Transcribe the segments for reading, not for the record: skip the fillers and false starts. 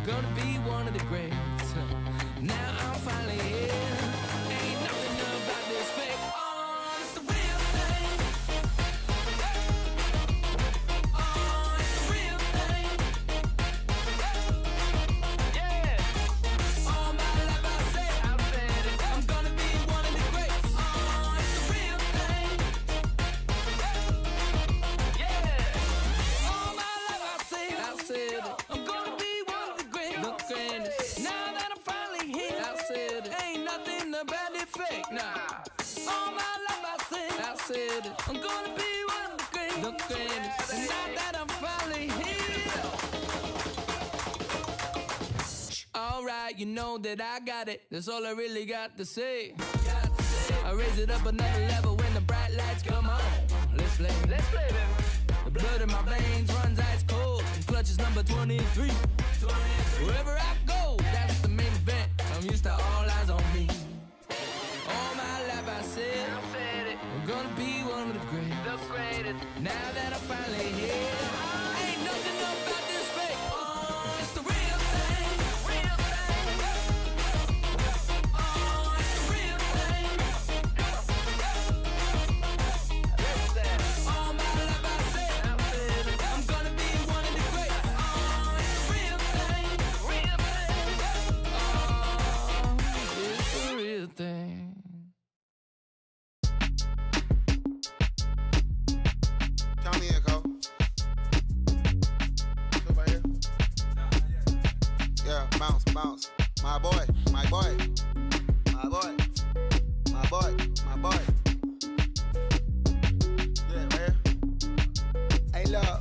I'm gonna be one of the greats. Now I'm finally here. Ain't nothing about this fake. Oh, it's the real thing. Oh, it's the real thing. Yeah. All my life I said it. I'm gonna be one of the greats. Oh, it's the real thing. Yeah. All my life I said it. I'm gonna be one of the greats. Now that I'm finally here, I said it. Ain't nothing about it fake. Nah. All my life I said it. I'm gonna be one of the greatest. And now that I'm finally here. Alright, you know that I got it. That's all I really got to say. I raise it up another level when the bright lights come on. Let's play, baby. The blood in my veins runs ice cold. Clutch is number 23. Wherever I go, that's the main event. I'm used to all eyes on me. All my life I said it. I'm gonna be one of the greatest. Now that I'm finally here, ain't nothing about this fake. Oh, it's the real thing. Oh, it's the real thing. All my life I said I'm gonna be one of the greats. Oh, it's the real thing. Oh, it's the real thing. Count me in, Cole. Still right here? Yeah, bounce. My boy. Yeah, right here. Hey, look,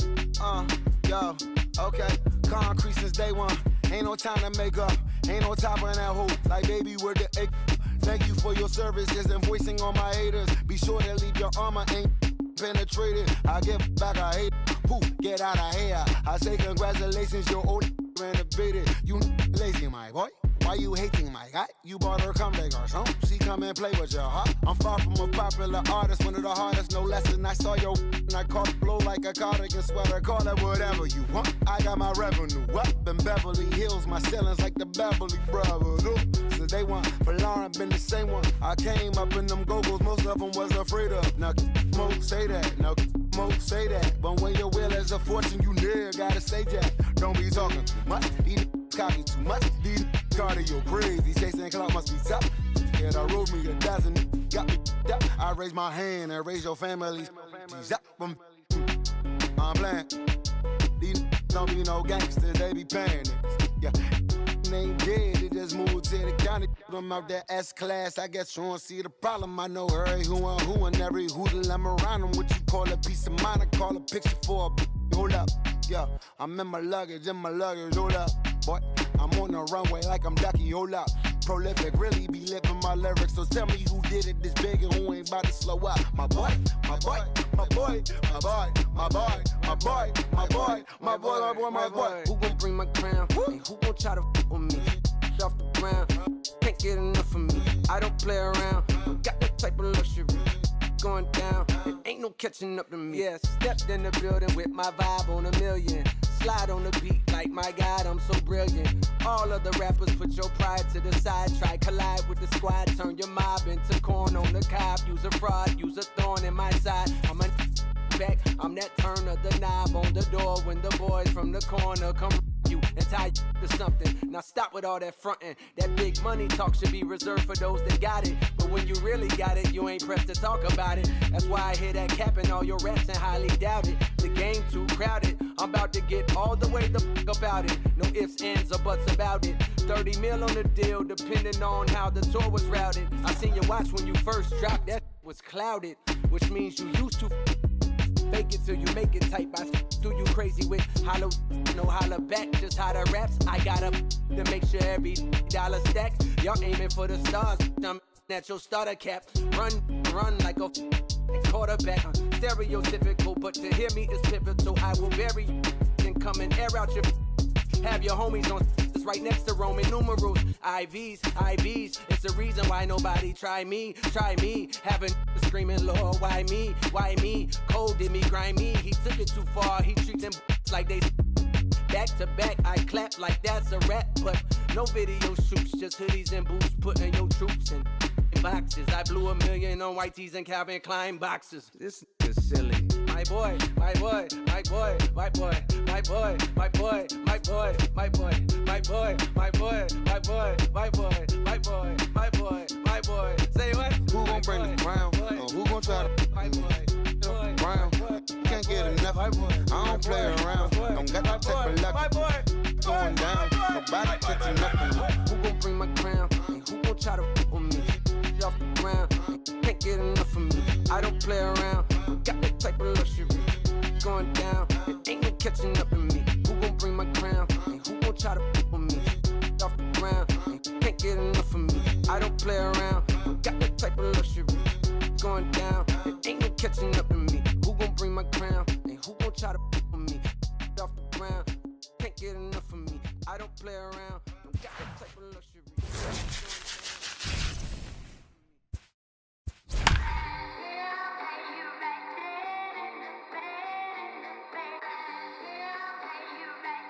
yo, okay. Concrete since day one. Ain't no time to make up. Ain't no top on that hole. Like, baby, where the egg? Thank you for your service. Just invoicing on my haters. Be sure to leave your armor ain't penetrated. I give back, I hate. Poof, get out of here. I say congratulations, your old renovated. You lazy, my boy. Why you hating my guy? You bought her come back or something. She come and play with your heart. I'm far from a popular artist, one of the hardest, no less than I saw your and I caught blow like a cardigan sweater. Call it whatever you want. I got my revenue up in Beverly Hills. My ceilings like the Beverly Brothers. So they want for Lauren, been the same one. I came up in them go-go's, most of them was afraid of. Now, Mo say that. Now, Mo say that. But when your will is a fortune, you never gotta say that. Don't be talking too much. These copy too much. These cardio crazy. Chasing clout must be tough. Yeah, I wrote me a dozen. Got me up. I raise my hand and raise your families. I'm playing. These don't be no gangsters, they be paying it. Yeah, they ain't dead, they just moved to the county. Them out that S-class, I guess you don't see the problem. I know every who and every hoodle I'm around them. What you call a piece of mind, I call a picture for a hold up. Yeah, I'm in my luggage, hold up. Boy, I'm on the runway like I'm Ducky, hold up. Prolific, really be living my lyrics. So tell me who did it this big and who ain't about to slow up. My boy. Who gon' bring my crown? And who gon' try to f with me? Off the ground, can't get enough of me. I don't play around, got that type of luxury. Going down, it ain't no catching up to me. Yeah, stepped in the building with my vibe on a million. Slide on the beat like my God, I'm so brilliant. All of the rappers put your pride to the side. Try collide with the squad, turn your mob into corn on the cob. Use a fraud, use a thorn in my side. I'm a back, I'm that turn of the knob on the door when the boys from the corner come you and tie you to something. Now stop with all that frontin'. That big money talk should be reserved for those that got it. But when you really got it, you ain't pressed to talk about it. That's why I hear that cap in all your raps and highly doubt it. The game too crowded. I'm about to get all the way the fuck about it. No ifs, ands, or buts about it. 30 mil on the deal, depending on how the tour was routed. I seen your watch when you first dropped, that was clouded, which means you used to fake it till you make it type. I do you crazy with hollow, no holler back, just hotter raps. I got up to make sure every dollar stack. Y'all aiming for the stars, I'm at your starter cap. Run like a quarterback. Stereotypical, but to hear me is pivotal. I will bury you and come and air out your. Have your homies on right next to Roman numerals. IVs, it's the reason why nobody try me. Having screaming, Lord, why me? Cole did me grimy. He took it too far, he treat them like they back to back, I clap like that's a rap. But no video shoots, just hoodies and boots, putting your troops in boxes. I blew $1 million on white tees and Calvin Klein boxes. This is silly. My boy, my boy, my boy, my boy, my boy, my boy, my boy, my boy, my boy, my boy, my boy, my boy, my boy, my boy, my boy. Say what? Who gon' bring the crown? Who gon' try to my boy, brown? Can't get enough. I don't play around. Don't got to take a luck. Going down. Nobody catching nothing. Who gon' bring my crown? And who gon' try to f with me? Off the ground, can't get enough of me. I don't play around. Got that type of luxury. Going down, it ain't no catching up with me. Who gon' bring my crown? And who gon' try to f with me? Off the ground, can't get enough of me. I don't play around. Got that type of luxury. Going down, it ain't no catching up with me. Who gon' bring my crown? And who gon' try to f with me? Off the ground, can't get enough of me. I don't play around. Got that type of luxury.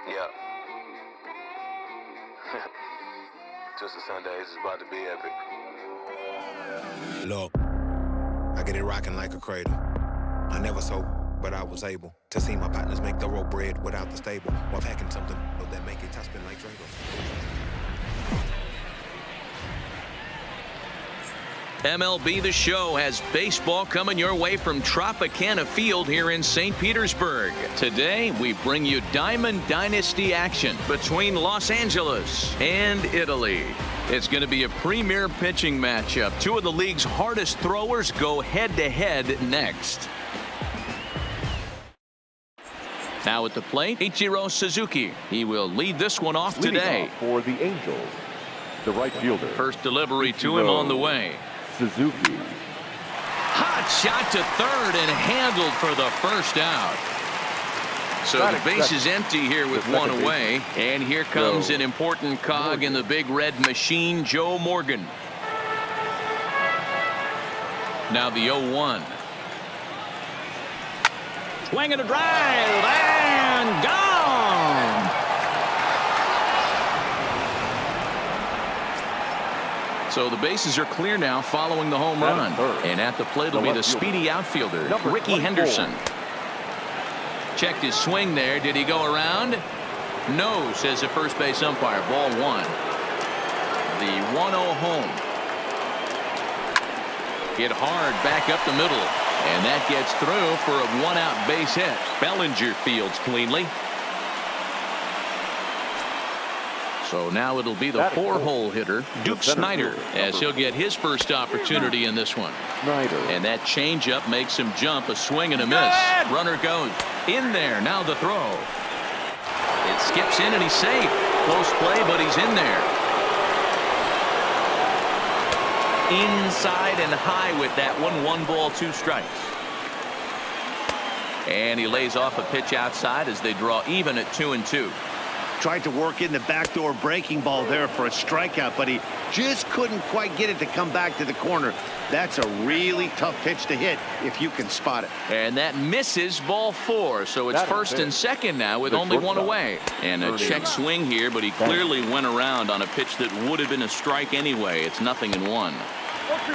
Yeah. Just a Sunday, it's about to be epic. Look, I get it rocking like a cradle. I never sold, but I was able to see my partners make thorough bread without the stable, while packing something that make it top spin like Drago. MLB The Show has baseball coming your way from Tropicana Field here in St. Petersburg. Today, we bring you Diamond Dynasty action between Los Angeles and Italy. It's going to be a premier pitching matchup. Two of the league's hardest throwers go head-to-head next. Now at the plate, Ichiro Suzuki. He will lead this one off today. For the Angels, the right fielder. First delivery to him on the way. Suzuki. Hot shot to third and handled for the first out. So the base is empty here with one away. And here comes an important cog in the big red machine, Joe Morgan. Now the 0-1. Swing and a drive and gone. So the bases are clear now following the home run. And at the plate will be the speedy outfielder, Ricky Henderson. Checked his swing there. Did he go around? No, says the first base umpire. Ball one. The 1-0 home. Hit hard back up the middle. And that gets through for a one-out base hit. Bellinger fields cleanly. So now it'll be the four-hole hitter, Duke Snider, as he'll get his first opportunity in this one. And that changeup makes him jump, a swing and a miss. Runner goes in there. Now the throw. It skips in and he's safe. Close play, but he's in there. Inside and high with that one. 1 ball, 2 strikes. And he lays off a pitch outside as they draw even at 2-2. Tried to work in the backdoor breaking ball there for a strikeout, but he just couldn't quite get it to come back to the corner. That's a really tough pitch to hit if you can spot it. And that misses, ball 4. So it's first and second now with only one away. And a check swing here, but he clearly went around on a pitch that would have been a strike anyway. It's 0-1.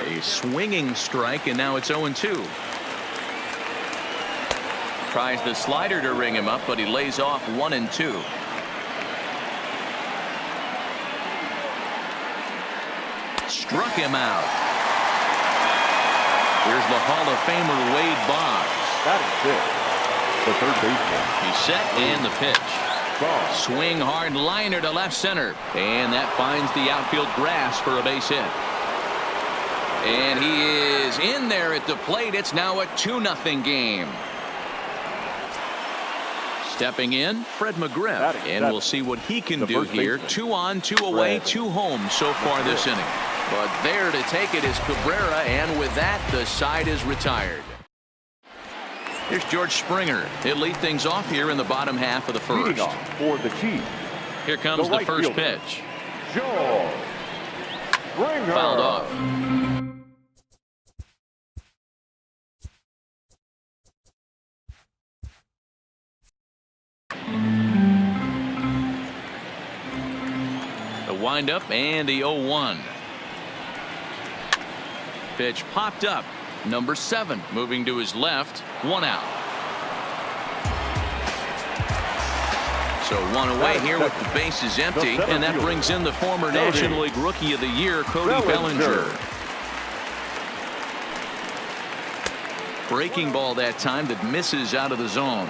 A swinging strike, and now it's 0-2. Tries the slider to ring him up, but he lays off 1-2. Struck him out. Here's the Hall of Famer Wade Boggs. That is it. The third baseman. He's set and the pitch. Swing hard liner to left center. And that finds the outfield grass for a base hit. And he is in there at the plate. It's now a 2-0 game. Stepping in, Fred McGriff. And we'll see what he can do here. 2 on, 2 away, 2 home so far this inning. But there to take it is Cabrera, and with that, the side is retired. Here's George Springer. He'll lead things off here in the bottom half of the first. For the Chiefs. Here comes the first pitch. George Springer. Fouled off. windup and the 0-1. Pitch popped up. Number 7 moving to his left. 1 out. So 1 away here with the bases empty, and that brings in the former National League Rookie of the Year, Cody Bellinger. Breaking ball that time that misses out of the zone.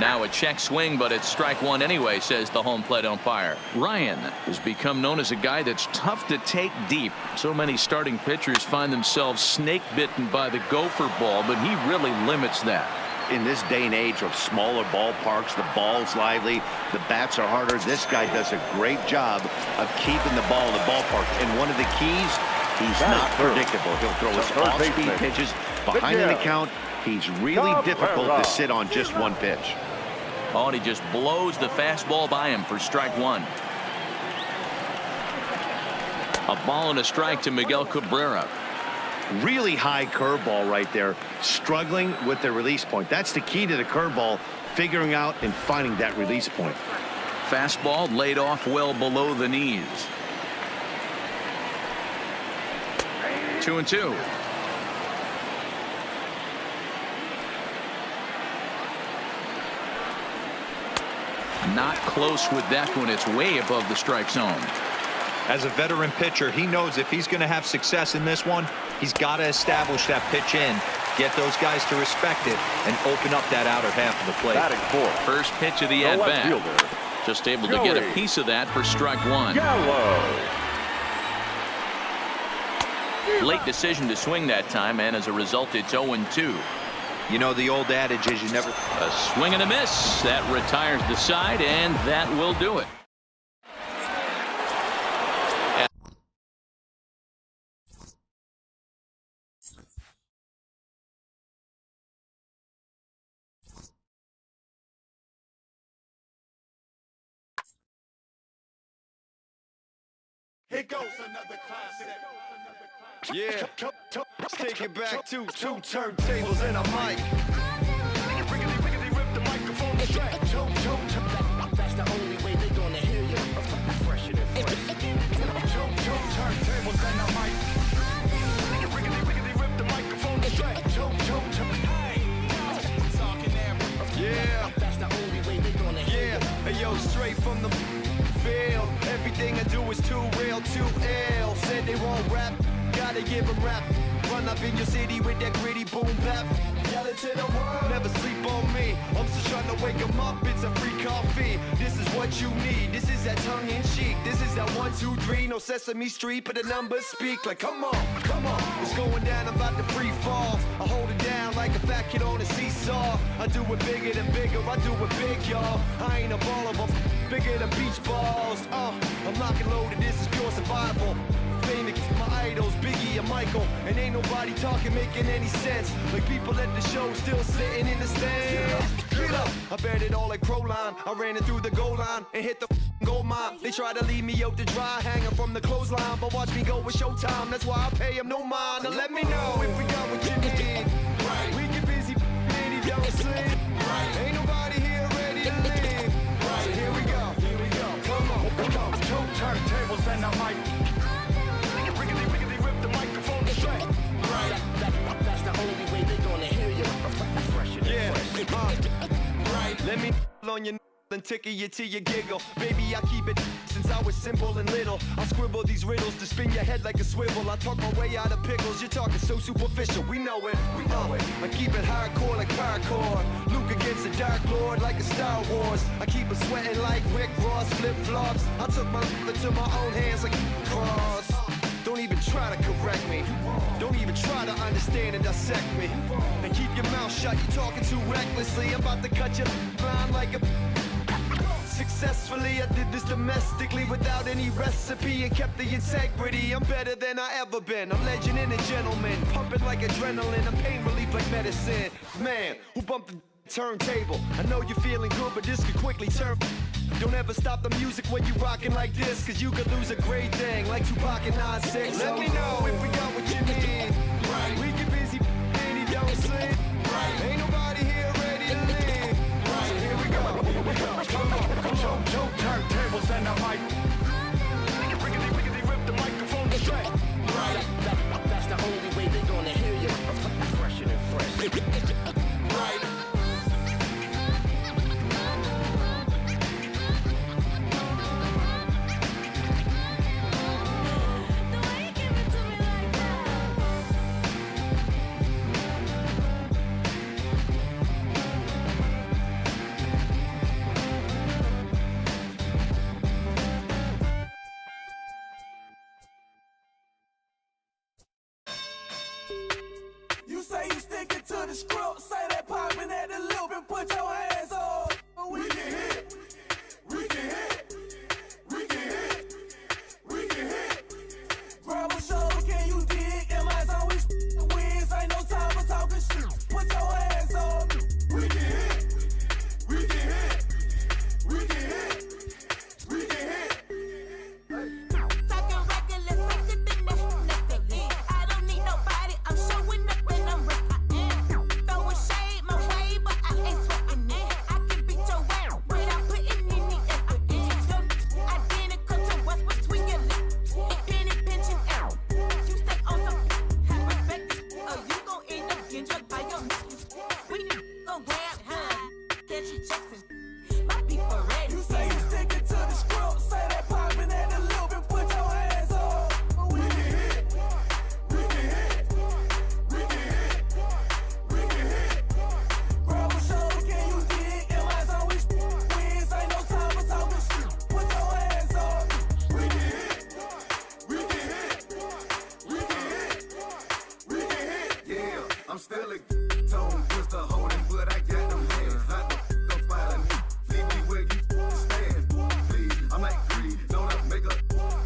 Now a check swing, but it's strike 1 anyway, says the home plate umpire. Ryan has become known as a guy that's tough to take deep. So many starting pitchers find themselves snake bitten by the gopher ball, but he really limits that. In this day and age of smaller ballparks, the ball's lively, the bats are harder. This guy does a great job of keeping the ball in the ballpark. And one of the keys, he's not predictable. He'll throw his off-speed pitches behind in the count. He's really difficult to sit on just one pitch. Oh, and he just blows the fastball by him for strike 1. A ball and a strike to Miguel Cabrera. Really high curveball right there, struggling with the release point. That's the key to the curveball, figuring out and finding that release point. Fastball laid off well below the knees. 2-2. Not close with that one. It's way above the strike zone. As a veteran pitcher, he knows if he's going to have success in this one, he's got to establish that pitch in, get those guys to respect it, and open up that outer half of the plate. Batting fourth. First pitch of the at-bat. Just able to get a piece of that for strike 1. Late decision to swing that time, and as a result, it's 0-2. You know, the old adage is you never... A swing and a miss. That retires the side, and that will do it. Here goes another classic. Yeah, let's take it back to 2 turntables and a mic. Rip the microphone straight. That's the only way they're gonna hear you. Fresher than fresh. 2 turntables and a mic. Rip the microphone straight. Yeah, that's the only way they're gonna hear you. Hey yo, straight from the field. Everything I do is too real, too ill. Said they won't rap. Gotta give them rap. Run up in your city with that gritty boom bap. Yell it to the world. Never sleep on me. I'm just trying to wake them up. It's a free coffee. This is what you need. This is that tongue in cheek. This is that 1, 2, 3. No Sesame Street, but the numbers speak. Like, come on, come on. It's going down. I'm about to free fall. I hold it down like a fat kid on a seesaw. I do it bigger than bigger. I do it big, y'all. I ain't a baller, but bigger than beach balls. I'm locked and loaded. This is pure survival. Famous, my idols, Biggie and Michael, and ain't nobody talking, making any sense. Like people at the show still sitting in the stands. Get up, I bet it all like Proline. I ran it through the goal line and hit the gold mine. They try to leave me out to dry, hanging from the clothesline, but watch me go with Showtime. That's why I pay them no mind. Now let me know if we got what you need. Right. We get busy, if y'all sleep. Right. Ain't nobody here ready to leave. Right. So here we go. Here we go. Come on. 2 turntables and a mic. Rip the microphone straight. Right. That's the only way they're gonna hear you. Right. Let me on your and tickle you till you giggle. Baby, I keep it since I was simple and little. I scribble these riddles to spin your head like a swivel. I talk my way out of pickles. You're talking so superficial. We know it. We know it. I keep it hardcore like parkour. Luke against the Dark Lord like a Star Wars. I keep it sweating like Rick Ross flip-flops. I took my life into my own hands like cross. Don't even try to correct me. Don't even try to understand and dissect me. And keep your mouth shut. You're talking too recklessly. I'm about to cut your line like a... Successfully, I did this domestically without any recipe and kept the integrity. I'm better than I ever been. I'm legend and a gentleman, pumping like adrenaline. I'm pain relief like medicine. Man, who bumped the turntable? I know you're feeling good, but this could quickly turn. Don't ever stop the music when you rockin' like this, cause you could lose a great thing like Tupac and 9-6. Let me know if we got what you need. Right. We get busy and you don't sleep. Right. Ain't nobody here ready. Reggie Jackson. My people ready. You say you sticking to the script, say that poppin' at the loop and put your hands up. We can hit, we can hit, we can hit, we can hit. Grab a shoulder, can you dig? Am I on we wins? Ain't no time for talking shit. Put your hands up. We can hit, we can hit, we can hit, we can hit. Yeah, I'm still a tone, pistol holding, but I got them hands. Hot the fuck out of me. Leave me where you stand, please. I'm like greed, don't I make a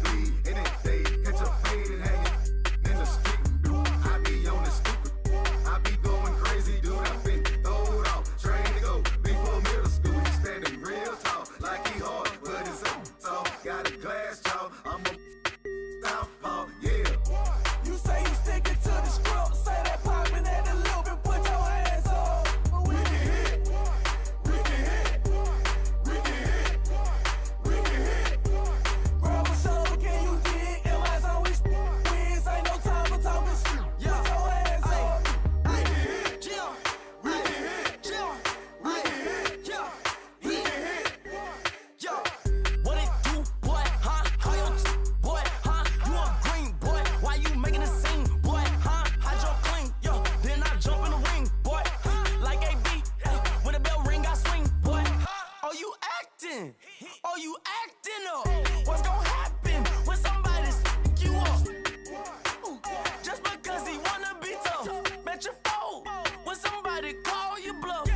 bleed. In that day, catch a fade and hanging in the street. I be on the stupid, I be going crazy, dude. I been throwed off, trained to go before middle school. He standing real tall, like he hard, but it's up tall. Got a glass jaw, I'm a southpaw, yeah. You say you sticking to the script, say that poppin' at the loop and put your hands up. We can hit, we can hit, we can hit, we can hit. Grab a shoulder, can you dig? Am I on we wins? Ain't no time for talking shit. Put your hands up. We can hit, we can hit, we can hit, we can hit. Yo, what it do, boy? Huh? How your boy? Huh? You a green boy? Why you making a scene, boy? Huh? I jump clean, yo. Then I jump in the ring, boy. Like AB, when the bell ring, I swing, boy. Oh, you acting? Oh, you acting up? What's gonna happen when somebody stick you up? Just because he wanna be tough, bet you fold when somebody call you bluff.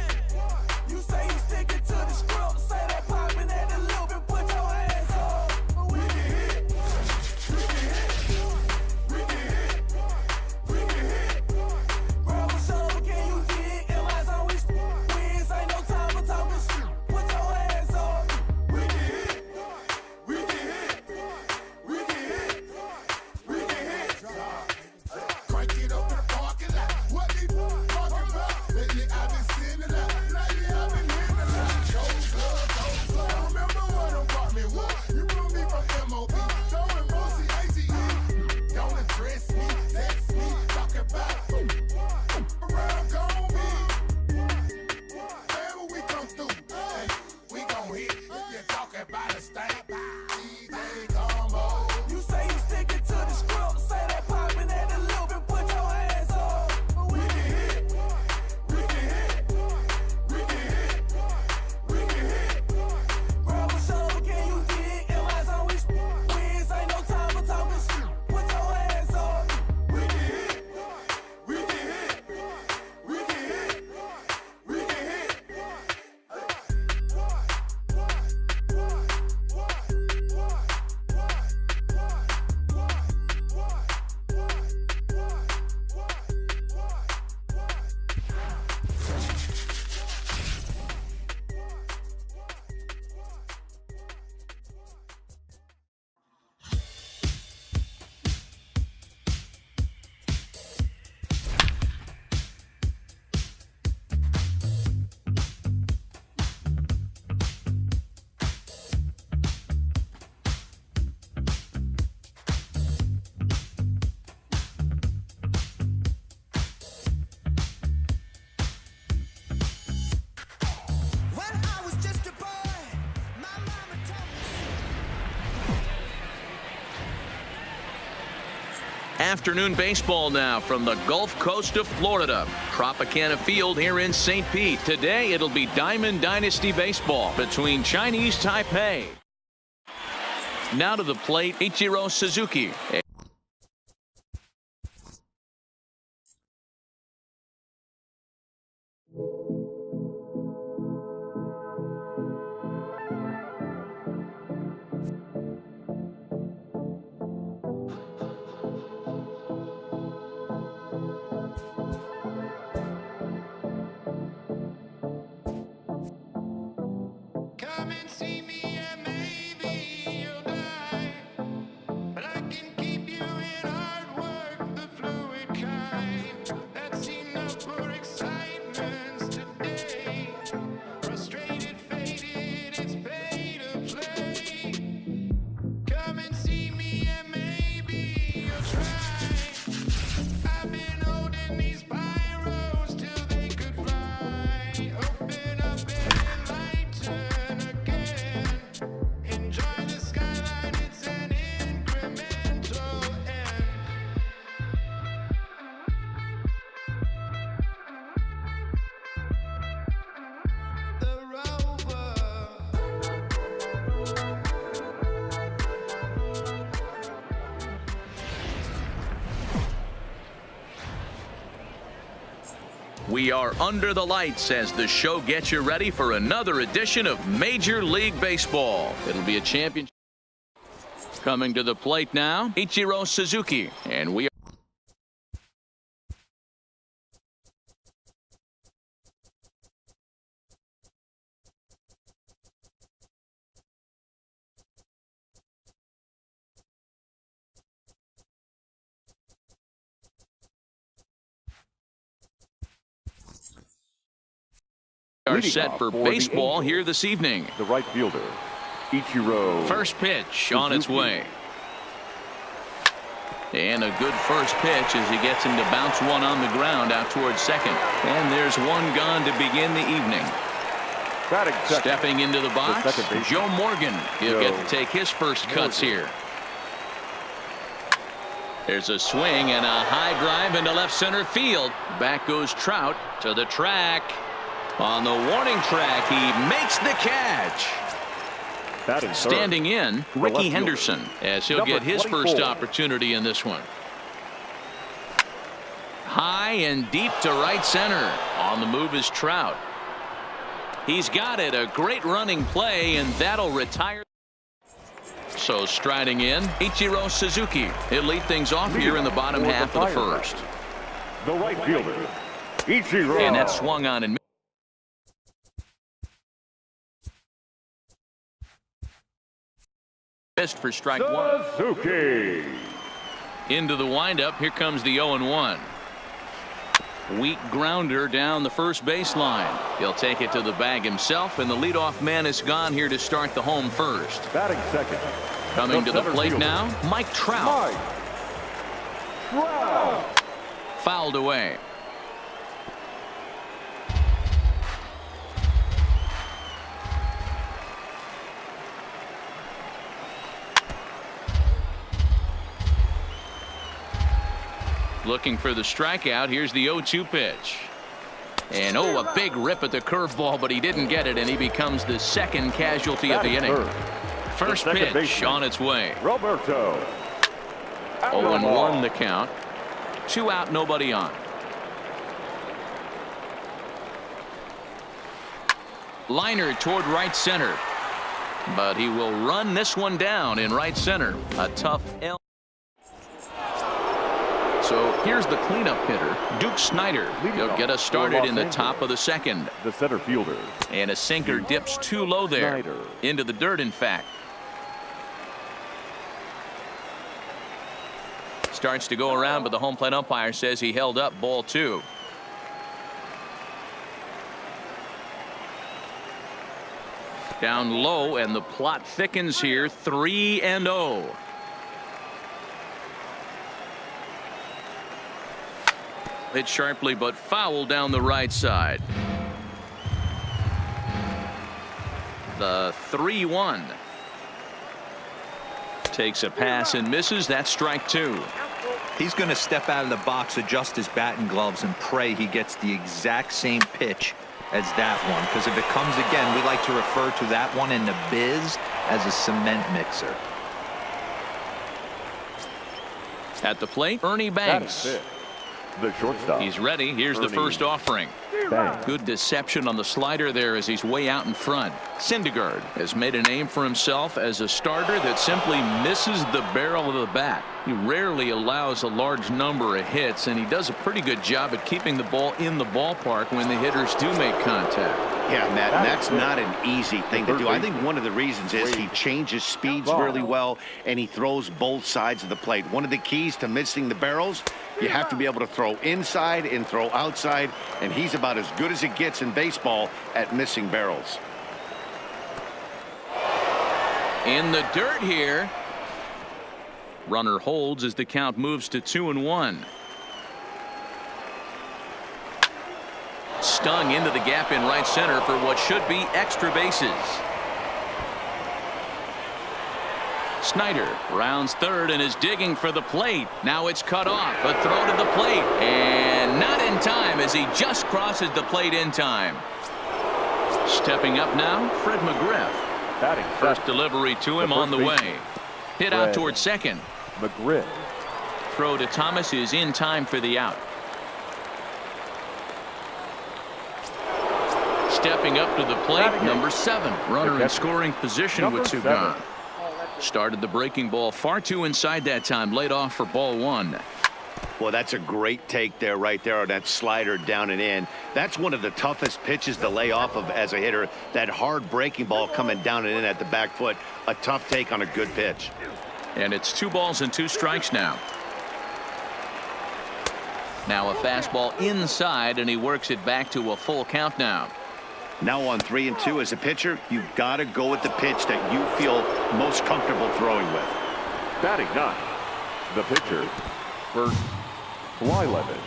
You say you sticking to the script, say that poppin' at the loop and put your hands up. We can hit, we can hit, we can hit, we can hit. Grab a shoulder, can you dig? Am I on we wins? Ain't no time for talking shit. Put your hands up. We can hit, we can hit, we can hit, we can hit. Crank it up in the parking lot. What they talking about? Lately I've been sitting out. Lately I've been hitting a lot. Go, I remember what them brought me. What? You knew me from MLB. Throwing Mossy ACE. Don't address me, text me, talk about around gone me. Whenever we come through, hey, we gon' hit. If you talking about a stank, DJ Combo. You say you sticking to the script, say that poppin' at the loop and put your hands up. We can hit, we can hit, we can hit, we can hit. Grab a shoulder, can you dig? Am I on we wins? Ain't no time for talking shit. Put your hands up. We can hit, we can hit, we can hit, we can hit. When I was just a boy, my mama told me. Afternoon baseball now from the Gulf Coast of Florida. Tropicana Field here in St. Pete. Today it'll be Diamond Dynasty baseball between Chinese Taipei. Now to the plate, Ichiro Suzuki. Come and see me and maybe you'll die. But I can keep you in hard work, the fluid kind. That's enough for excitement today. Frustrated, faded, it's pay to play. Come and see me and maybe you'll try. I've been holding these pyros till they could fly. Open up and We are under the lights as the show gets you ready for another edition of Major League Baseball. It'll be a championship. Coming to the plate now, Ichiro Suzuki, and we are set for baseball here this evening. The right fielder, Ichiro. First pitch on its way. And a good first pitch as he gets him to bounce one on the ground out towards second. And there's one gone to begin the evening. Stepping into the box, Joe Morgan. He'll get to take his first cuts here. There's a swing and a high drive into left center field. Back goes Trout to the track. On the warning track, he makes the catch. Standing in, Ricky Henderson, as he'll get his first opportunity in this one. High and deep to right center. On the move is Trout. He's got it. A great running play, and that'll retire. So striding in, Ichiro Suzuki. He'll lead things off here in the bottom half of the first. The right fielder, Ichiro. And that swung on and missed for strike one. Suzuki. Into the windup. Here comes the 0-1. Weak grounder down the first baseline. He'll take it to the bag himself, and the leadoff man is gone here to start the home first. Batting second. Coming to the plate now, Mike Trout. Fouled away. Looking for the strikeout. Here's the 0-2 pitch. And a big rip at the curveball, but he didn't get it, and he becomes the second casualty of the inning. First pitch on its way. Roberto. 0-1 the count. 2 out, nobody on. Liner toward right center. But he will run this one down in right center. A tough L. So here's the cleanup hitter, Duke Snider. He'll get us started in the top of the second. The center fielder. And a sinker dips too low there. Into the dirt, in fact. Starts to go around, but the home plate umpire says he held up, ball 2. Down low, and the plot thickens here. 3-0. Hit sharply, but foul down the right side. The 3-1. Takes a pass and misses. That's strike 2. He's going to step out of the box, adjust his batting gloves, and pray he gets the exact same pitch as that one. Because if it comes again, we like to refer to that one in the biz as a cement mixer. At the plate, Ernie Banks. The shortstop. He's ready. Here's the first offering. Good deception on the slider there as he's way out in front. Syndergaard has made a name for himself as a starter that simply misses the barrel of the bat. He rarely allows a large number of hits, and he does a pretty good job at keeping the ball in the ballpark when the hitters do make contact. Yeah, Matt, and that's not an easy thing to do. I think one of the reasons is he changes speeds really well, and he throws both sides of the plate. One of the keys to missing the barrels, you have to be able to throw inside and throw outside, and he's about as good as it gets in baseball at missing barrels. In the dirt here. Runner holds as the count moves to 2-1. Stung into the gap in right center for what should be extra bases. Snider rounds third and is digging for the plate. Now it's cut off. A throw to the plate. And not in time as he just crosses the plate in time. Stepping up now, Fred McGriff. First delivery to him on the way. Hit out towards second. McGriff. Throw to Thomas is in time for the out. Stepping up to the plate, number 7. Runner in scoring position with 2 gone. Started the breaking ball far too inside that time. Laid off for ball 1. Well, that's a great take there, right there on that slider down and in. That's one of the toughest pitches to lay off of as a hitter. That hard breaking ball coming down and in at the back foot. A tough take on a good pitch. And it's 2 balls and 2 strikes now. Now a fastball inside, and he works it back to a full count now. Now on 3-2 as a pitcher, you've got to go with the pitch that you feel most comfortable throwing with. Batting 9, the pitcher, Bert Blyleven.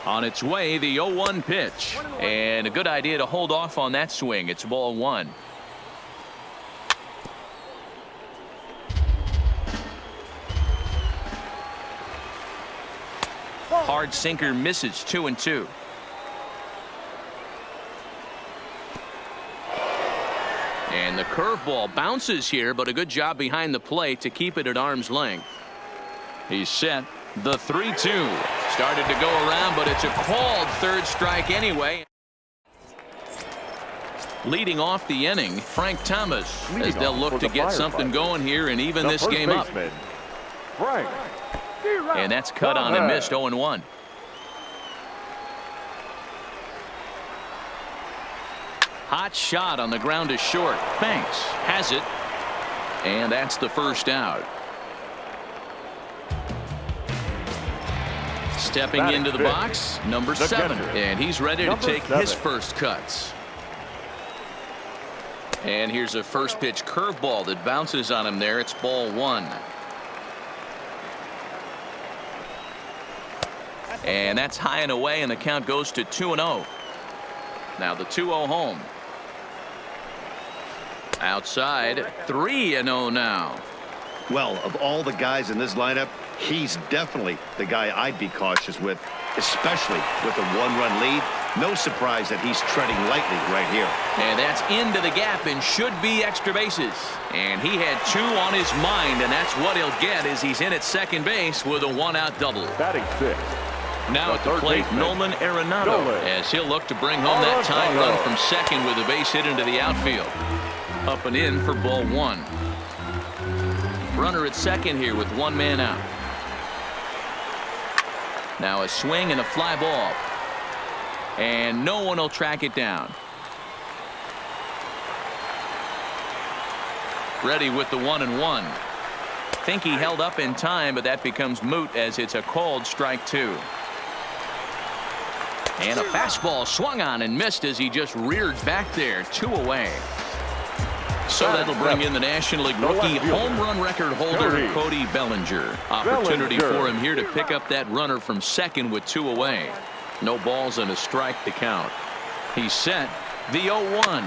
On its way, the 0-1 pitch. And a good idea to hold off on that swing. It's ball 1. Hard sinker misses. 2-2. And the curveball bounces here, but a good job behind the plate to keep it at arm's length. He's set. The 3-2 started to go around, but it's a called third strike anyway. Leading off the inning, Frank Thomas, as they'll look to get something going here and even this game up. Frank. And that's cut on and missed. 0-1. Hot shot on the ground is short. Banks has it, and that's the first out. Stepping into the box, number 7, and he's ready to take his first cuts. And here's a first pitch curveball that bounces on him there. It's ball 1. And that's high and away, and the count goes to 2-0. Now the 2-0 home. Outside, 3-0 now. Well, of all the guys in this lineup, he's definitely the guy I'd be cautious with, especially with a 1-run lead. No surprise that he's treading lightly right here. And that's into the gap and should be extra bases. And he had 2 on his mind, and that's what he'll get as he's in at second base with a 1-out double. Batting 6. Now at the plate, Nolan Arenado, as he'll look to bring home that tying run from second with a base hit into the outfield. Up and in for ball 1. Runner at second here with 1 man out. Now a swing and a fly ball. And no one will track it down. Ready with the 1-1. Think he held up in time, but that becomes moot as it's a called strike 2. And a fastball swung on and missed as he just reared back there. 2 away. So that'll bring in the National League rookie home run record holder Cody Bellinger. Opportunity for him here to pick up that runner from second with 2 away. No balls and a strike to count. He's set. The 0-1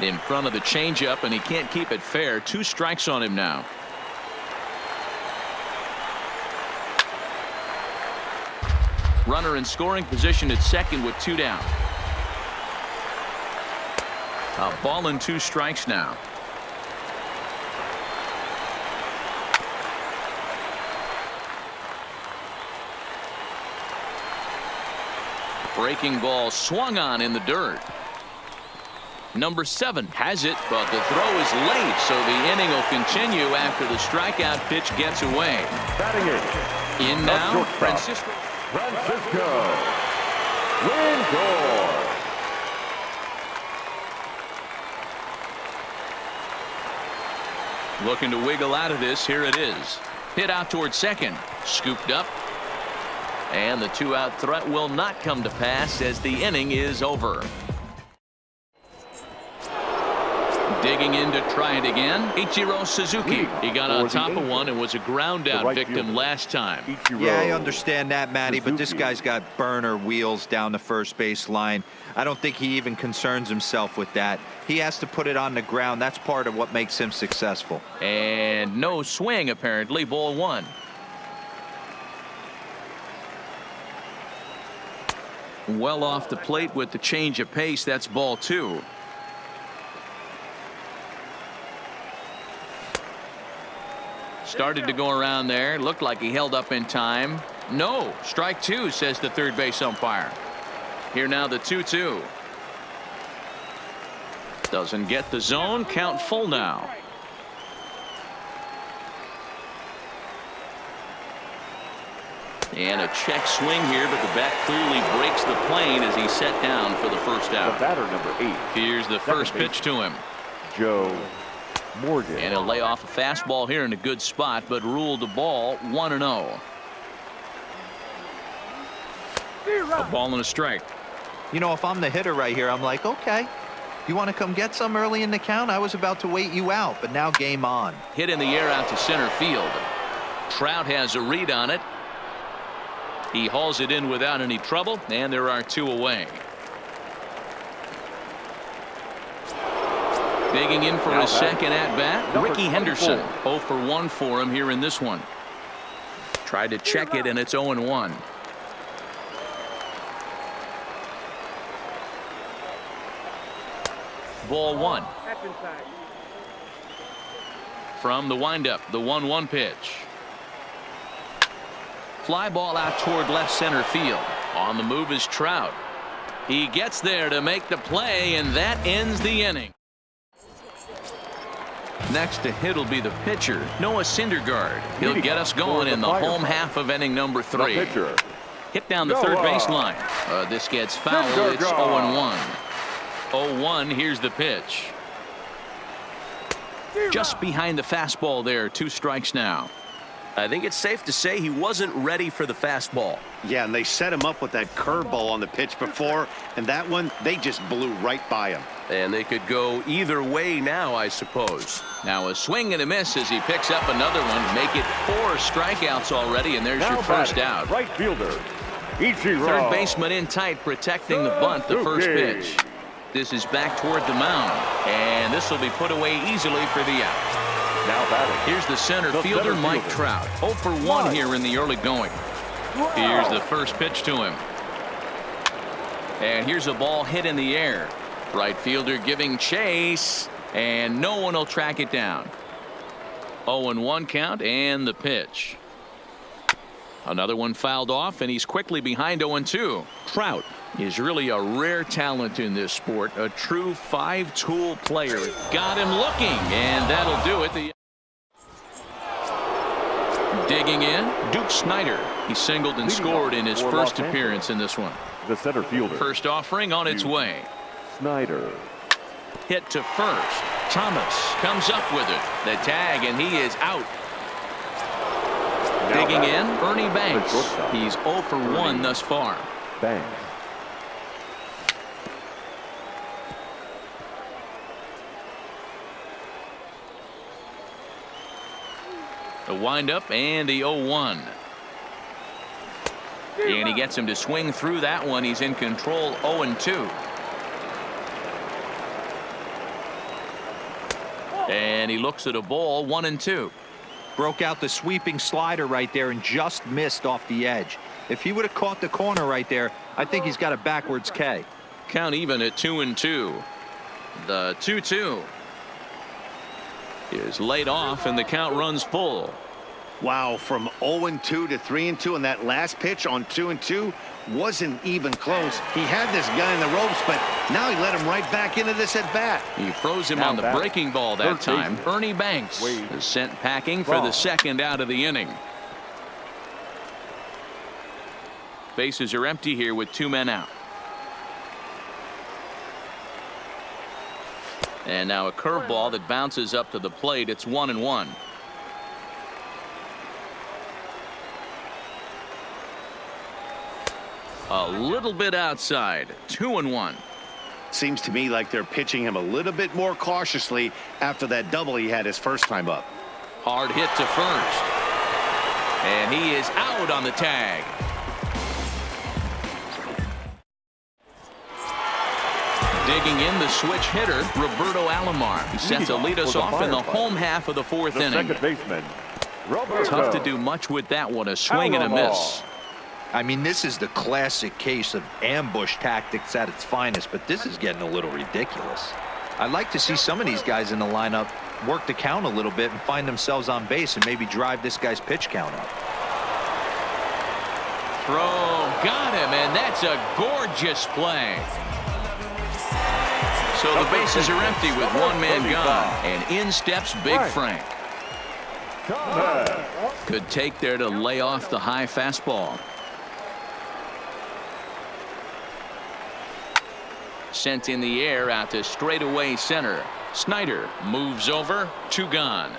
in front of the changeup, and he can't keep it fair. 2 strikes on him now. Runner in scoring position at second with 2 down. A ball and 2 strikes now. Breaking ball swung on in the dirt. Number 7 has it, but the throw is late, so the inning will continue after the strikeout pitch gets away. Batting 8. In now, Francisco Lindor. Looking to wiggle out of this. Here it is. Hit out towards second. Scooped up. And the 2-out threat will not come to pass as the inning is over. Digging in to try it again, Ichiro Suzuki. He got on top of one and was a ground out victim last time. Yeah, I understand that, Matty, but this guy's got burner wheels down the first base line. I don't think he even concerns himself with that. He has to put it on the ground. That's part of what makes him successful. And no swing, apparently. Ball 1. Well off the plate with the change of pace. That's ball 2. Started to go around there. Looked like he held up in time. No. Strike 2, says the third base umpire. Here now the 2-2. Doesn't get the zone. Count full now. And a check swing here, but the bat clearly breaks the plane as he's set down for the first out. The batter, number 8. Here's the first pitch to him. Joe Morgan. And he'll lay off a fastball here in a good spot, but ruled the ball 1-0. A ball and a strike. You know, if I'm the hitter right here, I'm like, okay, you want to come get some early in the count? I was about to wait you out, but now game on. Hit in the air out to center field. Trout has a read on it. He hauls it in without any trouble, and there are 2 away. Digging in for his second at bat, Ricky Henderson. 0 for 1 for him here in this one. Tried to check it, and it's 0-1. Ball 1. From the windup, the 1-1 pitch. Fly ball out toward left center field. On the move is Trout. He gets there to make the play, and that ends the inning. Next to hit will be the pitcher, Noah Syndergaard. He'll get us going in the home half of inning number 3. Hit down the third baseline. This gets foul. It's 0-1. 0-1. Here's the pitch. Just behind the fastball there. 2 strikes now. I think it's safe to say he wasn't ready for the fastball. Yeah, and they set him up with that curveball on the pitch before, and that one, they just blew right by him. And they could go either way now, I suppose. Now a swing and a miss as he picks up another one. Make it 4 strikeouts already, and there's your first out. Right fielder, Ichiro. Third baseman in tight, protecting the bunt, the first pitch. This is back toward the mound, and this will be put away easily for the out. Now batting. Here's the center fielder, Mike Trout. 0 for 1 here in the early going. Here's the first pitch to him. And here's a ball hit in the air. Right fielder giving chase, and no one will track it down. 0-1 count, and the pitch. Another one fouled off, and he's quickly behind 0-2. Trout is really a rare talent in this sport. A true 5-tool player. Got him looking, and that'll do it. Digging in, Duke Snider. He singled and scored in his first appearance in this one. The center fielder. First offering on its way. Snider. Hit to first. Thomas comes up with it. The tag, and he is out. Digging in, Ernie Banks. He's 0 for 1 thus far. Banks. The windup and the 0-1. And he gets him to swing through that one. He's in control. 0-2. And he looks at a ball. 1-2. Broke out the sweeping slider right there and just missed off the edge. If he would have caught the corner right there, I think he's got a backwards K. Count even at 2-2. The 2-2 is laid off, and the count runs full. Wow, from 0-2 to 3-2, and that last pitch on 2-2 wasn't even close. He had this guy in the ropes, but now he let him right back into this at bat. He froze him on the breaking ball that time. Ernie Banks is sent packing for the second out of the inning. Bases are empty here with 2 men out. And now a curveball that bounces up to the plate. It's 1-1. A little bit outside. 2-1. Seems to me like they're pitching him a little bit more cautiously after that double he had his first time up. Hard hit to first. And he is out on the tag. Digging in, the switch hitter, Roberto Alomar. He set to lead us off in the home half of the 4th inning. Second baseman, Roberto. Tough to do much with that one. A swing and a miss. I mean, this is the classic case of ambush tactics at its finest, but this is getting a little ridiculous. I'd like to see some of these guys in the lineup work the count a little bit and find themselves on base and maybe drive this guy's pitch count up. Throw. got him, and that's a gorgeous play. So the bases are empty with one man gone, and in steps Big Frank. Good take there to lay off the high fastball. Sent in the air out to straightaway center. Snyder moves over, 2 gone.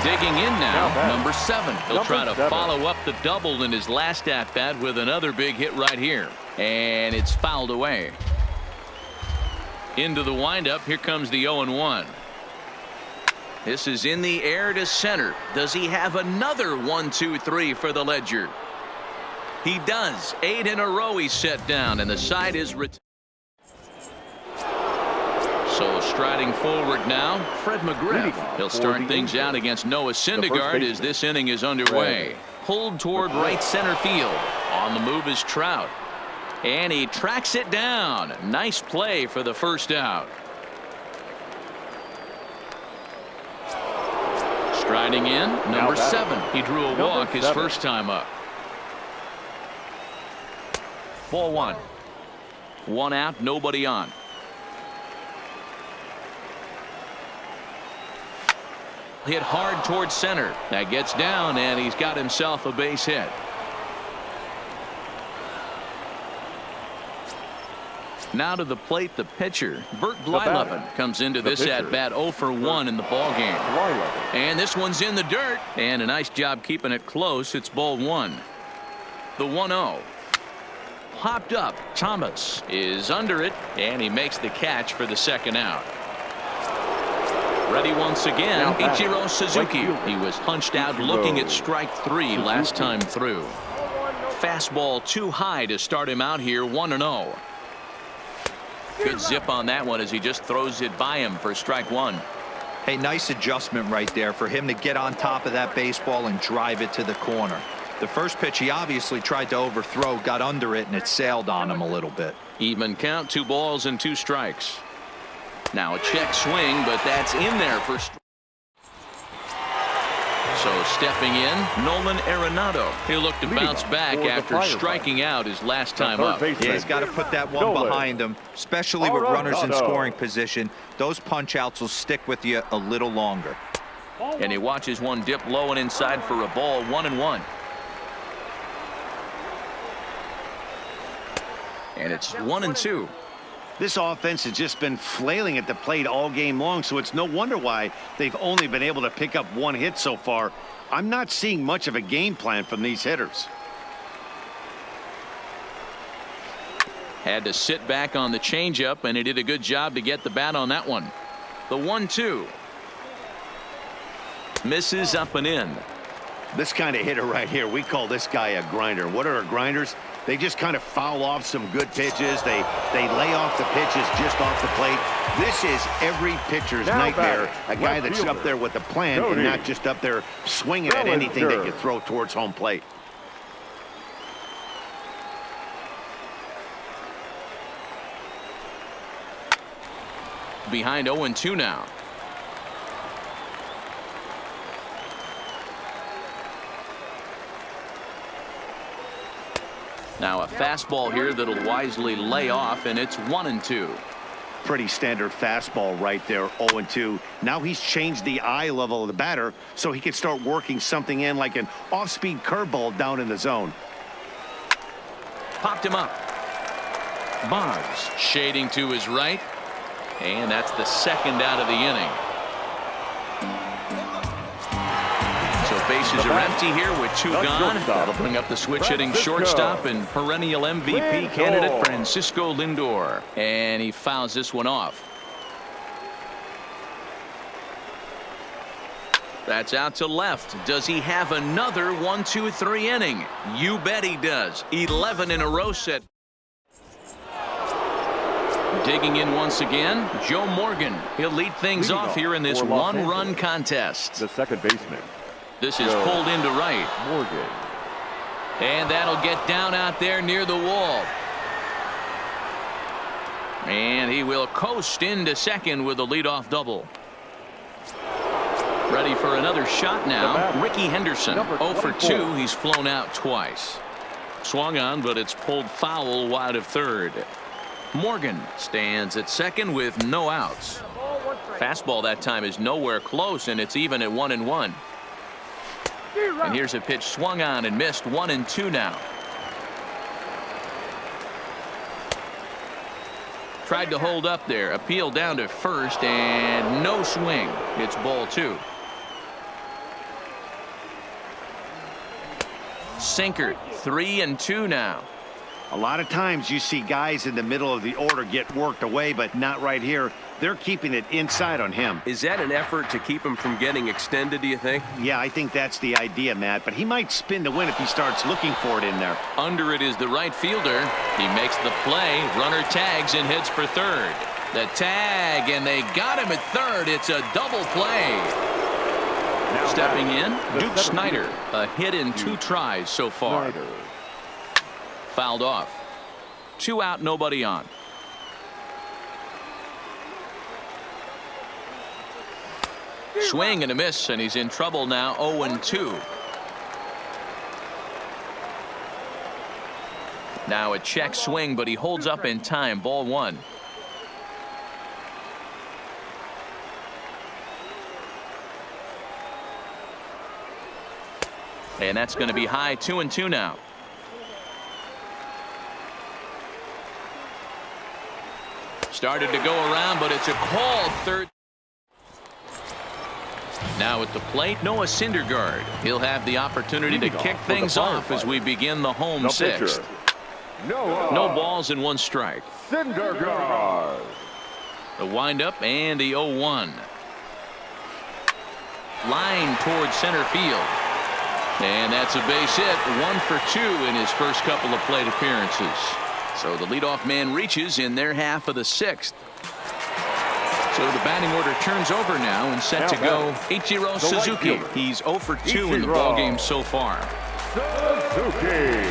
Digging in now, number 7. He'll try to follow up the double in his last at-bat with another big hit right here. And it's fouled away. Into the windup, here comes the 0-1. This is in the air to center. Does he have another 1-2-3 for the Ledger? He does. 8 in a row he's set down, and the side is retired. So striding forward now, Fred McGriff. He'll start things out against Noah Syndergaard as this inning is underway. Pulled toward right center field. On the move is Trout. And he tracks it down. Nice play for the first out. Striding in, number 7. He drew a walk his first time up. Ball 1. 1 out, nobody on. Hit hard towards center. That gets down, and he's got himself a base hit. Now to the plate, the pitcher, Bert Blyleven, comes into this at-bat 0 for 1 in the ballgame. And this one's in the dirt, and a nice job keeping it close. It's ball 1. The 1-0. Popped up. Thomas is under it, and he makes the catch for the second out. Ready once again, Ichiro Suzuki. He was punched out looking at strike 3 last time through. Fastball too high to start him out here, 1-0. Good zip on that one as he just throws it by him for strike 1. Hey, nice adjustment right there for him to get on top of that baseball and drive it to the corner. The first pitch he obviously tried to overthrow, got under it, and it sailed on him a little bit. Even count, 2 balls and 2 strikes. Now a check swing, but that's in there for strike. So stepping in, Nolan Arenado. He'll look to bounce back after striking out his last time up. Yeah, he's got to put that one behind him, especially with runners in scoring position. Those punch outs will stick with you a little longer. And he watches one dip low and inside for a ball, 1-1. And it's 1-2. This offense has just been flailing at the plate all game long, so it's no wonder why they've only been able to pick up 1 hit so far. I'm not seeing much of a game plan from these hitters. Had to sit back on the changeup, and he did a good job to get the bat on that one. The 1-2. Misses up and in. This kind of hitter right here, we call this guy a grinder. What are grinders? They just kind of foul off some good pitches. They lay off the pitches just off the plate. This is every pitcher's nightmare. A guy that's up there with a plan and not just up there swinging at anything that you throw towards home plate. Behind 0-2 now. Now a fastball here that'll wisely lay off, and it's 1-2. Pretty standard fastball right there, 0-2. Now he's changed the eye level of the batter so he can start working something in like an off-speed curveball down in the zone. Popped him up. Boggs shading to his right, and that's the second out of the inning. So bases are empty here with 2 gone. That'll bring up the switch hitting shortstop and perennial MVP candidate Francisco Lindor. And he fouls this one off. That's out to left. Does he have another 1-2-3 inning? You bet he does. 11 in a row set. Digging in once again, Joe Morgan. He'll lead things off here in this 1-run contest. The second baseman. This is pulled into right. Morgan. And that'll get down out there near the wall. And he will coast into second with a leadoff double. Ready for another shot now. batter, Ricky Henderson, number 0 for 24. 2. He's flown out twice. Swung on, but it's pulled foul wide of third. Morgan stands at second with no outs. Fastball that time is nowhere close, and it's even at 1-1. And here's a pitch swung on and missed. 1-2 now. Tried to hold up there. Appeal down to first, and no swing. It's ball 2. Sinker. 3-2 now. A lot of times you see guys in the middle of the order get worked away, but not right here. They're keeping it inside on him. Is that an effort to keep him from getting extended, do you think? Yeah, I think that's the idea, Matt, but he might spin the win if he starts looking for it in there. Under it is the right fielder. He makes the play. Runner tags and heads for third. The tag, and they got him at third. It's a double play. Now Stepping in, the Duke center Snyder. fielder. A hit in 2 tries so far. Snyder. Fouled off. 2 out, nobody on. Swing and a miss, and he's in trouble now. 0-2. Now a check swing, but he holds up in time. Ball 1. And that's going to be high. 2-2 now. Started to go around, but it's a called third. Now at the plate, Noah Syndergaard. He'll have the opportunity to kick things off as we begin the home The 6th. pitcher, Noah No balls and 1 strike. Syndergaard. The windup and the 0-1. Line towards center field. And that's a base hit. 1 for 2 in his first couple of plate appearances. So the leadoff man reaches in their half of the 6th. So the batting order turns over now and set to go Ichiro Suzuki. He's 0 for 2 in the ballgame so far. Suzuki.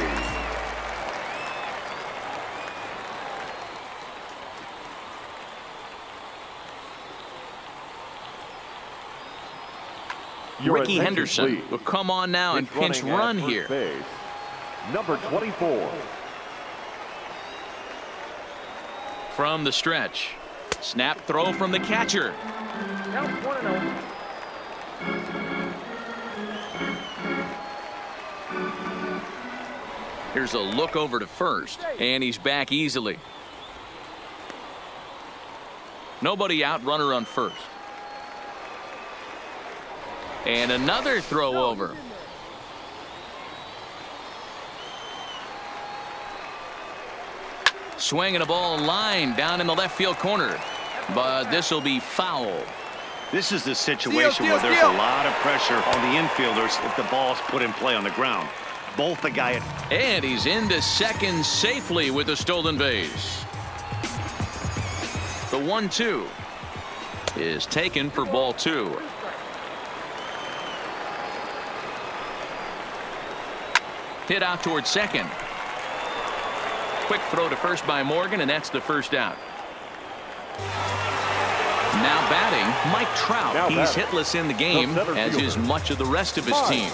Ricky Henderson will come on now and pinch run here. Base, number 24. From the stretch. Snap throw from the catcher. Here's a look over to first, and he's back easily. Nobody out, runner on first. And another throw over. Swinging a ball line down in the left field corner, but this will be foul. This is the situation where there's a lot of pressure on the infielders if the ball's put in play on the ground. Both the guy and he's into second safely with a stolen base. The 1-2 is taken for ball 2. Hit out towards second. Quick throw to first by Morgan, and that's the first out. Now batting, Mike Trout. He's hitless in the game, as is much of the rest of his team.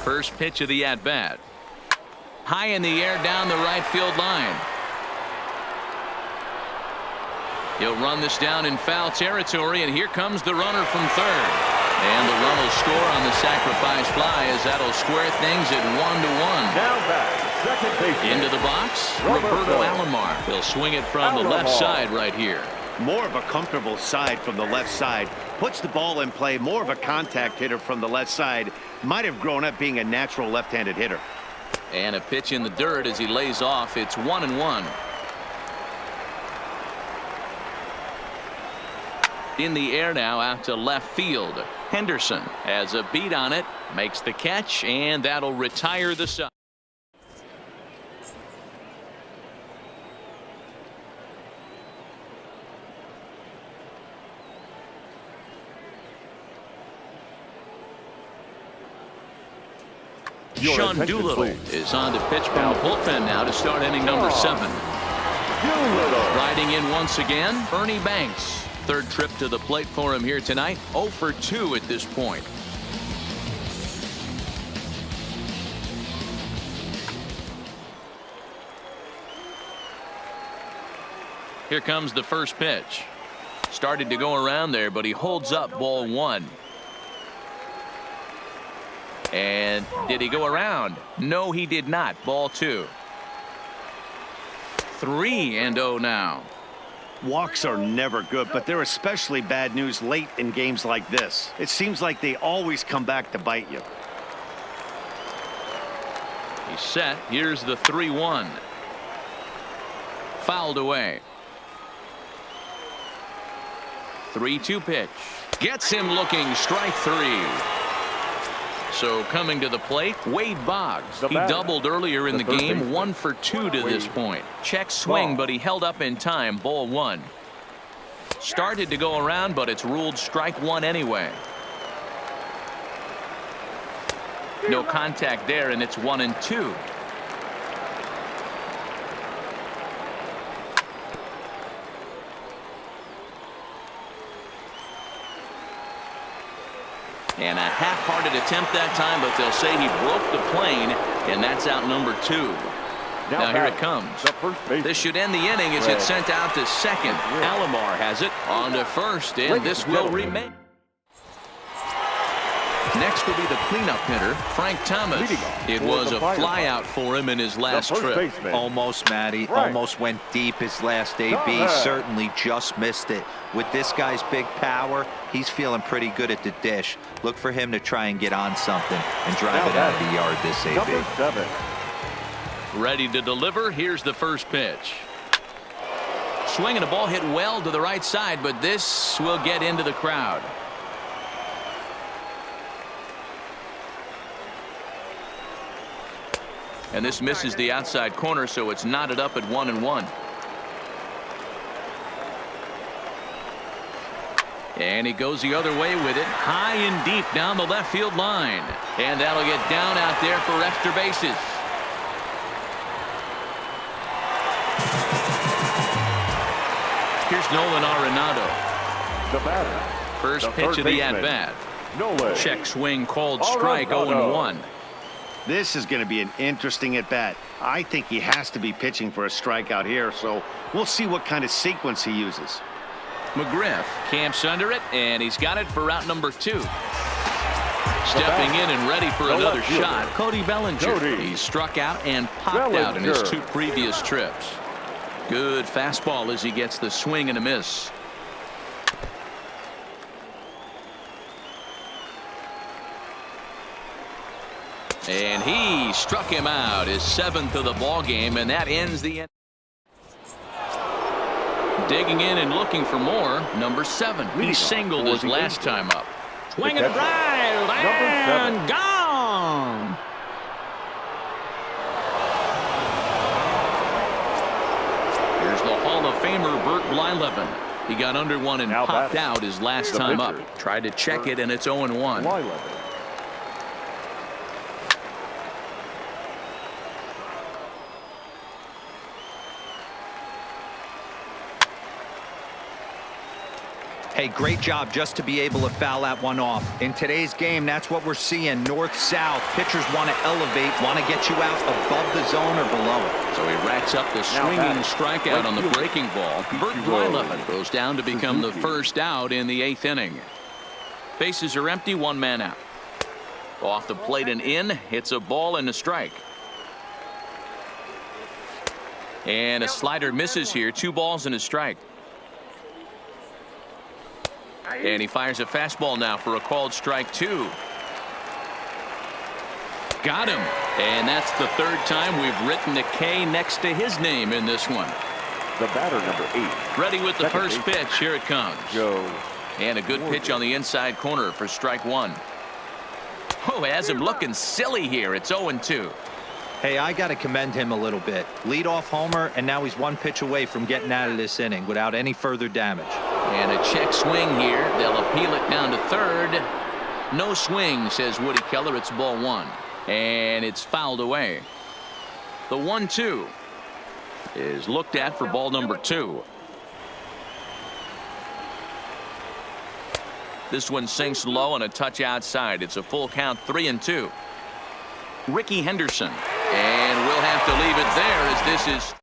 First pitch of the at-bat. High in the air down the right field line. He'll run this down in foul territory, and here comes the runner from third. And the run will score on the sacrifice fly, as that'll square things at 1-1. Now back, second baseman. Into the box, Roberto Alomar. He'll swing it from the left side right here. more of a comfortable side from the left side. Puts the ball in play, more of a contact hitter from the left side. Might have grown up being a natural left-handed hitter. And a pitch in the dirt as he lays off. It's 1-1. In the air now out to left field. Henderson has a beat on it, makes the catch, and that'll retire the side. Sean Doolittle is on the pitch from the bullpen now to start inning number 7. Riding in once again, Ernie Banks. Third trip to the plate for him here tonight. 0 for 2 at this point. Here comes the first pitch. Started to go around there, but he holds up ball 1. And did he go around? No, he did not. Ball 2. 3-0 now. Walks are never good, but they're especially bad news late in games like this. It seems like they always come back to bite you. He's set. Here's the 3-1. Fouled away. 3-2 pitch. Gets him looking. Strike 3. So coming to the plate, Wade Boggs. He doubled earlier in the game. 1 for 2 to this point. Check swing, but he held up in time. Ball 1. Started to go around, but it's ruled strike 1 anyway. No contact there, and it's 1-2. And a half-hearted attempt that time, but they'll say he broke the plane, and that's out number 2. Now here it comes. This should end the inning as it's sent out to second. Alomar has it on to first, and this will remain. Next will be the cleanup hitter, Frank Thomas. It was a flyout for him in his last trip. Almost, Matty. Almost went deep his last AB. Certainly just missed it. With this guy's big power, he's feeling pretty good at the dish. Look for him to try and get on something and drive it out of the yard this AB. Ready to deliver. Here's the first pitch. Swinging a ball hit well to the right side, but this will get into the crowd. And this misses the outside corner, so it's knotted up at 1-1. And he goes the other way with it, high and deep down the left field line. And that'll get down out there for extra bases. Here's Nolan Arenado. The batter. First pitch of the at-bat. Check swing called strike. 0-1. This is going to be an interesting at-bat. I think he has to be pitching for a strikeout here, so we'll see what kind of sequence he uses. McGriff camps under it, and he's got it for route number 2. Stepping in and ready for another shot, Cody Bellinger. He struck out and popped out in his 2 previous trips. Good fastball as he gets the swing and a miss. And he struck him out, his 7th of the ball game, and that ends the end. Digging in and looking for more, number 7. He singled his last time up. Swing and a drive, and gone. Here's the Hall of Famer Bert Blyleven. He got under one and popped out his last time up. Tried to check it, and it's 0-1. Hey, great job just to be able to foul that one off. In today's game, that's what we're seeing. North-south. Pitchers want to elevate, want to get you out above the zone or below it. So he racks up the swinging strikeout on the breaking ball. Bert Blyleven goes down to become the first out in the 8th inning. Bases are empty, 1 man out. Off the plate and in. Hits a ball and a strike. And a slider misses here. 2 balls and a strike. And he fires a fastball now for a called strike 2. Got him. And that's the 3rd time we've written a K next to his name in this one. The batter, number 8. Ready with the first pitch. Here it comes. And a good pitch on the inside corner for strike 1. Oh, has him looking silly here. It's 0-2. Hey, I got to commend him a little bit. Leadoff homer, and now he's 1 pitch away from getting out of this inning without any further damage. And a check swing here. They'll appeal it down to 3rd. No swing, says Woody Keller. It's ball 1. And it's fouled away. The 1-2. is looked at for ball number 2. This one sinks low and a touch outside. It's a full count, 3-2. Ricky Henderson, and we'll have to leave it there as this is.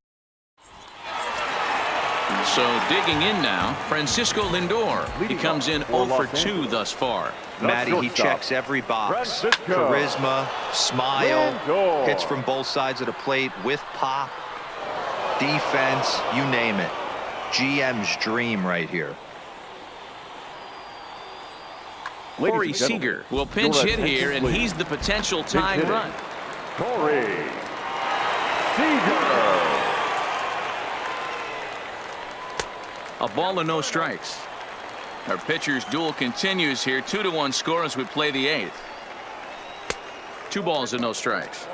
So digging in now, Francisco Lindor. He comes in 0 for 2 thus far. Matty, he checks every box. Charisma, smile, hits from both sides of the plate with pop, defense, you name it. GM's dream right here. Corey Seager will pinch hit here, and he's the potential tying run. Corey Seager. A ball and no strikes. Our pitcher's duel continues here. 2-1 score as we play the 8th. 2 balls and no strikes.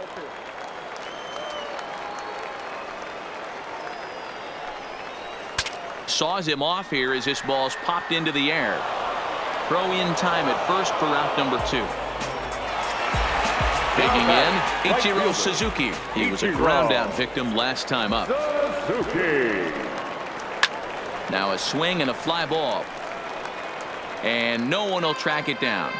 Saws him off here as this ball's popped into the air. Throw in time at first for out number 2. Digging in, Ichiro Suzuki. He was a ground out victim last time up. Suzuki. Now a swing and a fly ball. And no one will track it down.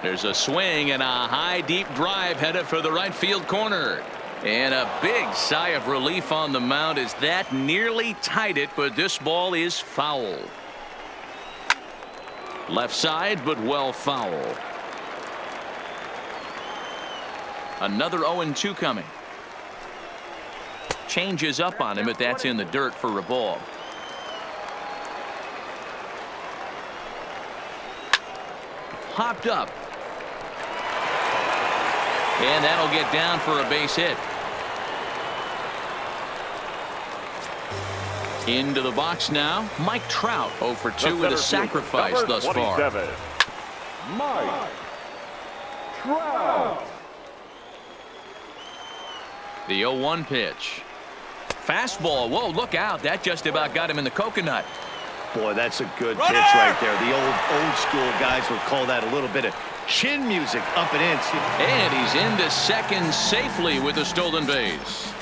There's a swing and a high deep drive headed for the right field corner. And a big sigh of relief on the mound as that nearly tied it, but this ball is foul. Left side, but well foul. Another 0-2 coming. Changes up on him, but that's in the dirt for a ball. Hopped up. And that'll get down for a base hit. Into the box now, Mike Trout 0 for 2 with a sacrifice thus far. Mike Trout. The 0-1 pitch. Fastball. Whoa, look out. That just about got him in the coconut. Boy, that's a good pitch right there. The old school guys would call that a little bit of chin music up and in. And he's into second safely with a stolen base.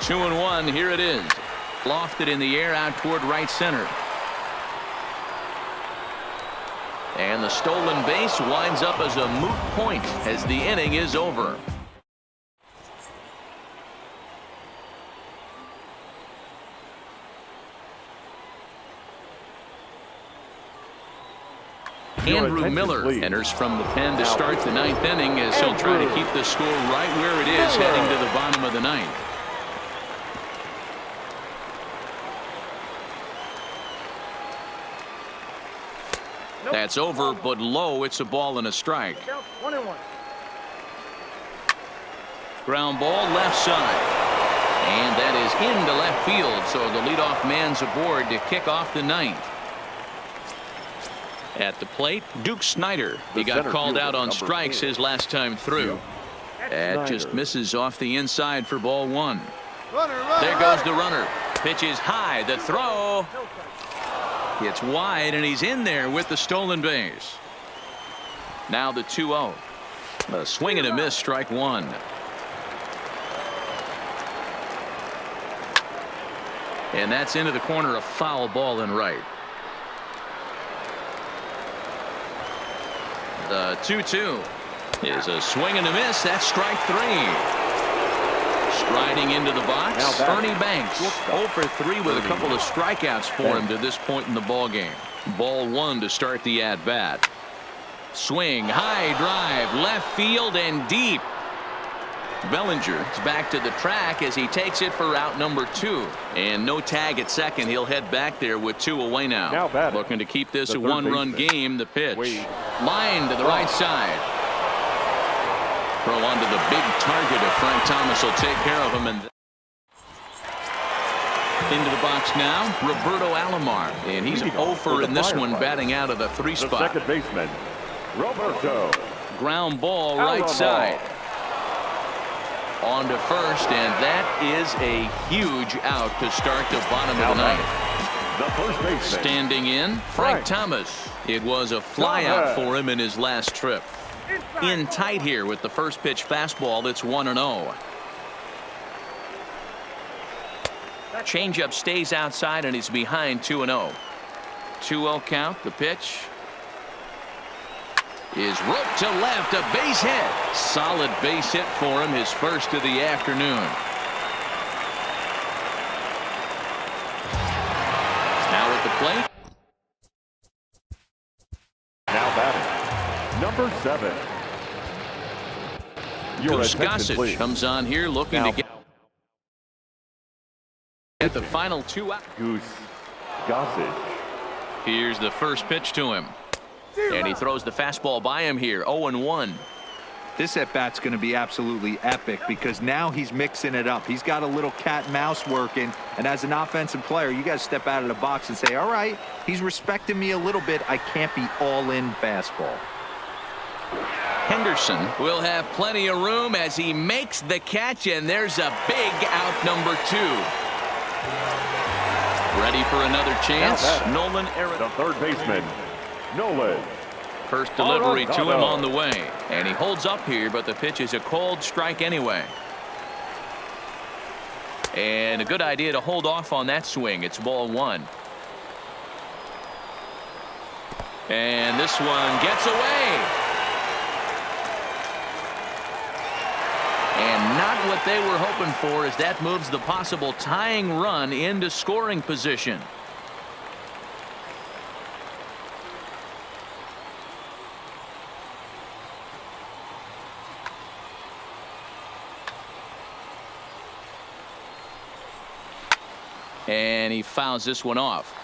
Two and one. Here it is. Lofted in the air out toward right center. And the stolen base winds up as a moot point as the inning is over. Andrew Miller enters from the pen to start the 9th inning as he'll try to keep the score right where it is heading to the bottom of the 9th. That's over, but low. It's a ball and a strike. Ground ball left side. And that is into left field, so the leadoff man's aboard to kick off the 9th. At the plate, Duke Snider. He got called out on strikes his last time through. That just misses off the inside for ball 1. There goes the runner. Pitch is high. The throw. It's wide, and he's in there with the stolen base. Now the 2-0. A swing and a miss, strike 1. And that's into the corner, a foul ball and right. The 2-2 is a swing and a miss. That's strike 3. Striding into the box, Ernie Banks 0 for 3 with a couple of strikeouts for him to this point in the ball game. Ball 1 to start the at bat. Swing, high drive, left field and deep. Bellinger is back to the track as he takes it for out number 2. And no tag at second. He'll head back there with 2 away now. Looking to keep this a 1-run game. The pitch. Line to the right side. Throw onto the big target of Frank Thomas will take care of him. And into the box now, Roberto Alomar. And he's 0 for in this one, batting out of the 3 spot. Second baseman, Roberto. Ground ball right side. On to first, and that is a huge out to start the bottom of the 9th. the first baseman. Standing in, Frank Thomas. It was a flyout for him in his last trip. In tight here with the first pitch fastball that's 1-0. Changeup stays outside and he's behind 2-0. 2-0 count. The pitch is roped to left. A base hit. Solid base hit for him. His first of the afternoon. Now at the plate. Now batting, number 7. Your Goose attention, Gossage please. comes on here looking to get at the final 2 out. Goose Gossage. Here's the first pitch to him. And he throws the fastball by him here. 0-1. This at-bat's going to be absolutely epic because now he's mixing it up. He's got a little cat and mouse working, and as an offensive player, you got to step out of the box and say, all right, he's respecting me a little bit. I can't be all-in fastball. Henderson will have plenty of room as he makes the catch, and there's a big out number 2. Ready for another chance. Nolan Arenado. The third baseman, Nolan. First delivery to him on the way. And he holds up here, but the pitch is a cold strike anyway. And a good idea to hold off on that swing. It's ball 1. And this one gets away. And not what they were hoping for, as that moves the possible tying run into scoring position. And he fouls this one off.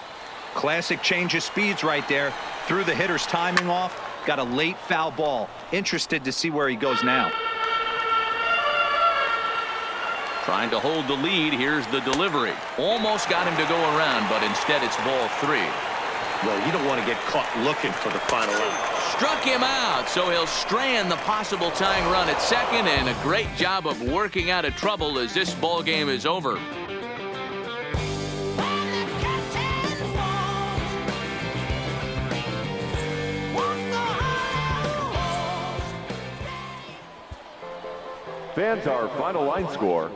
Classic change of speeds right there. Threw the hitter's timing off. Got a late foul ball. Interested to see where he goes now. Trying to hold the lead. Here's the delivery. Almost got him to go around, but instead it's ball 3. Well, you don't want to get caught looking for the final out. Struck him out, so he'll strand the possible tying run at second, and a great job of working out of trouble as this ball game is over. Fans, our final line score,